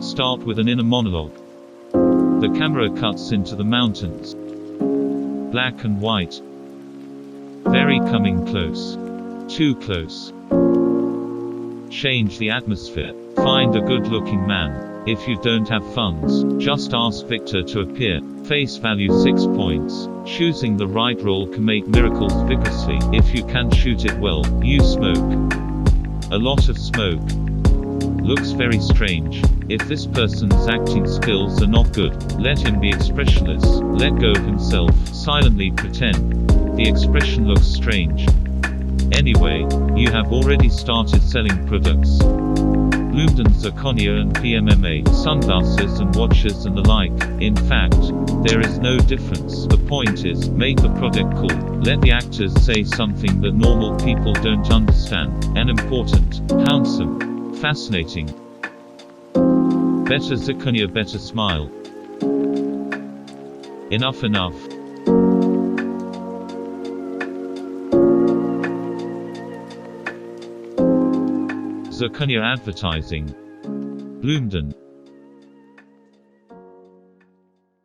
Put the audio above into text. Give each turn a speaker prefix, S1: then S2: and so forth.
S1: Start with an inner monologue. The camera cuts into the mountains. Black and white. Very coming close. Too close. Change the atmosphere. Find a good-looking man. If you don't have funds, just ask Victor to appear. Face value 6 points. Choosing the right role can make miracles vigorously. If you can shoot it well, you smoke. A lot of smoke. Looks very strange. If this person's acting skills are not good, let him be expressionless. Let go of himself. Silently pretend. The expression looks strange. Anyway, you have already started selling products. Bloomden zirconia and PMMA, sunglasses and watches and the like. In fact, there is no difference. The point is, make the product cool. Let the actors say something that normal people don't understand. And important, handsome, fascinating. Better zirconia, better smile. Enough. Zirconia advertising. Bloomden.